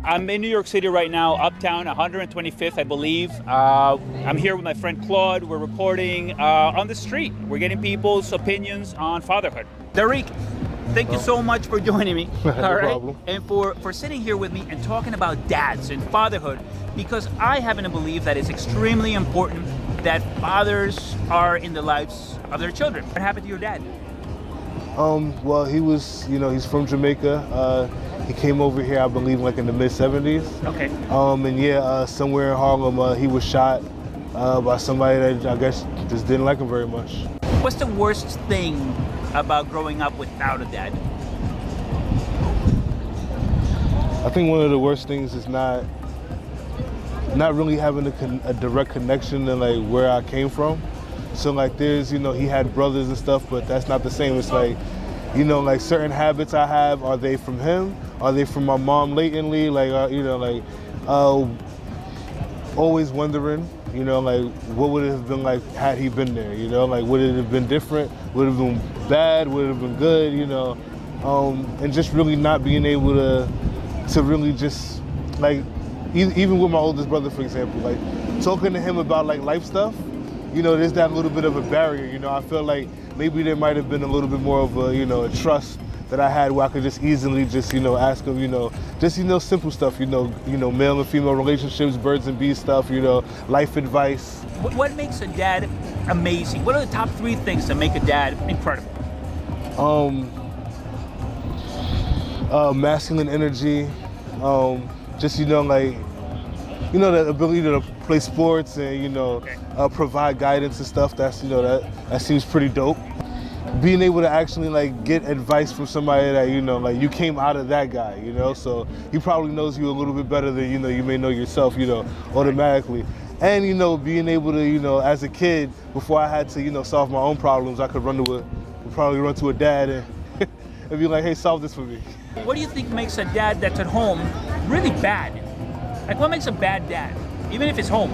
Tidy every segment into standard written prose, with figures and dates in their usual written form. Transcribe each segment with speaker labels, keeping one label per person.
Speaker 1: I'm in New York City right now, uptown, 125th, I believe. I'm here with my friend Claude. We're reporting on the street. We're getting people's opinions on fatherhood. Darique, thank you so much for joining me.
Speaker 2: No
Speaker 1: all right?
Speaker 2: problem.
Speaker 1: And for sitting here with me and talking about dads and fatherhood, because I happen to believe that it's extremely important that fathers are in the lives of their children. What happened to your dad?
Speaker 2: Well, he was, he's from Jamaica. He came over here, I believe, like in the mid-'70s.
Speaker 1: Okay.
Speaker 2: And yeah, somewhere in Harlem, he was shot by somebody that I guess just didn't like him very much.
Speaker 1: What's the worst thing about growing up without a dad?
Speaker 2: I think one of the worst things is not really having a direct connection to like where I came from. So like there's, he had brothers and stuff, but that's not the same. It's like, like certain habits I have, are they from him? Are they from my mom latently? Like, always wondering, like what would it have been like had he been there? Like would it have been different? Would it have been bad? Would it have been good? And just really not being able to really just like, even with my oldest brother, for example, like talking to him about like life stuff, there's that little bit of a barrier. I feel like maybe there might have been a little bit more of a trust that I had where I could just easily just, ask him, just, simple stuff, male and female relationships, birds and bees stuff, life advice.
Speaker 1: What makes a dad amazing? What are the top 3 things that make a dad incredible?
Speaker 2: Masculine energy, just, the ability to play sports and,
Speaker 1: Okay.
Speaker 2: Provide guidance and stuff. That's, that seems pretty dope. Being able to actually like get advice from somebody that, like you came out of that guy, so he probably knows you a little bit better than, you may know yourself, automatically. And, being able to, as a kid, before I had to, solve my own problems, I could probably run to a dad and, and be like, hey, solve this for me.
Speaker 1: What do you think makes a dad that's at home really bad? Like what makes a bad dad, even if it's home?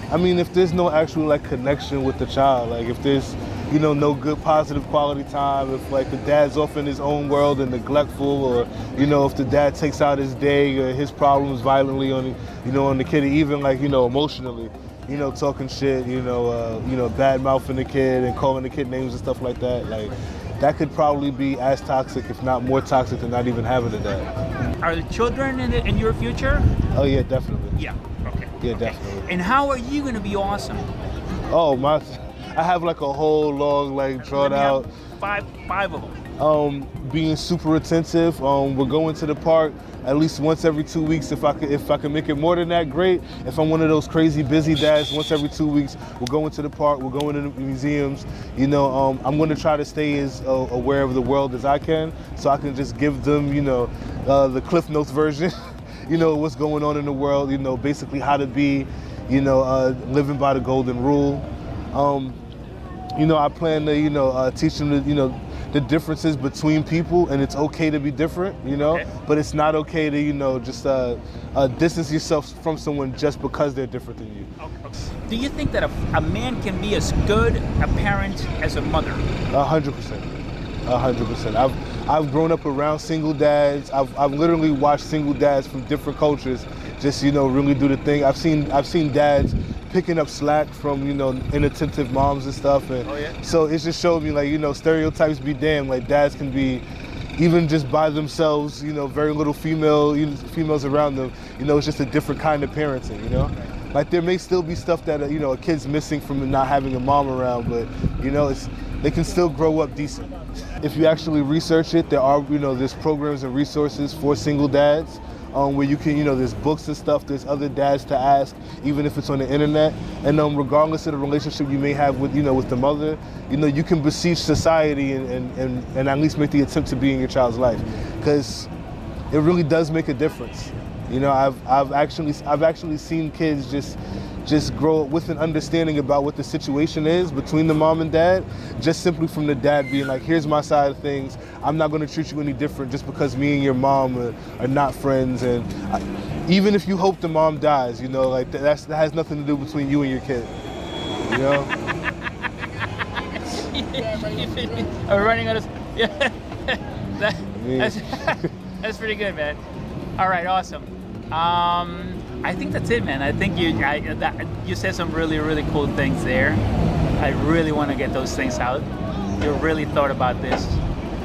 Speaker 2: I mean, if there's no actual like connection with the child, like if there's, no good positive quality time, if like the dad's off in his own world and neglectful, or, if the dad takes out his day or his problems violently on, on the kid, even like, emotionally, talking shit, bad mouthing the kid and calling the kid names and stuff like that, like that could probably be as toxic, if not more toxic, than not even having a dad.
Speaker 1: Are the children in your future?
Speaker 2: Oh yeah, definitely.
Speaker 1: Yeah, okay.
Speaker 2: Yeah,
Speaker 1: okay.
Speaker 2: definitely.
Speaker 1: And how are you gonna be awesome?
Speaker 2: Oh, I have like a whole long, like drawn out.
Speaker 1: Five of them.
Speaker 2: Being super attentive. We're going to the park at least once every 2 weeks. If I can make it more than that, great. If I'm one of those crazy busy dads, once every 2 weeks, we're going to the park. We're going to the museums. I'm going to try to stay as aware of the world as I can, so I can just give them, the Cliff Notes version. What's going on in the world. Basically how to be, living by the golden rule. I plan to, teach them the differences between people, and it's okay to be different,
Speaker 1: Okay.
Speaker 2: but it's not okay to, just distance yourself from someone just because they're different than you.
Speaker 1: Okay. Do you think that a man can be as good a parent as a mother?
Speaker 2: 100%. 100%. I've grown up around single dads. I've literally watched single dads from different cultures just, really do the thing. I've seen dads picking up slack from, inattentive moms and stuff. And
Speaker 1: oh, yeah?
Speaker 2: So it just showed me like, stereotypes be damned. Like dads can be, even just by themselves, very little females around them, it's just a different kind of parenting, Like there may still be stuff that, a kid's missing from not having a mom around, but, they can still grow up decent. If you actually research it, there are, there's programs and resources for single dads. Where you can, there's books and stuff, there's other dads to ask, even if it's on the internet. And regardless of the relationship you may have with, with the mother, you can beseech society and at least make the attempt to be in your child's life. Because it really does make a difference. I've actually seen kids just grow up with an understanding about what the situation is between the mom and dad, just simply from the dad being like, here's my side of things. I'm not going to treat you any different just because me and your mom are not friends. And even if you hope the mom dies, like that has nothing to do between you and your kid.
Speaker 1: Are we running out of... Yeah. That's pretty good, man. All right, awesome. I think that's it, man. I think you said some really, really cool things there. I really want to get those things out. You really thought about this.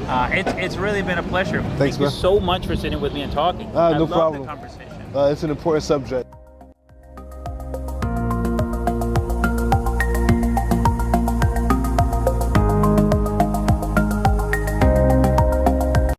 Speaker 1: It's really been a pleasure.
Speaker 2: Thanks,
Speaker 1: Thank you
Speaker 2: man.
Speaker 1: so much for sitting with me and talking.
Speaker 2: No
Speaker 1: I love
Speaker 2: problem.
Speaker 1: the conversation.
Speaker 2: It's an important subject.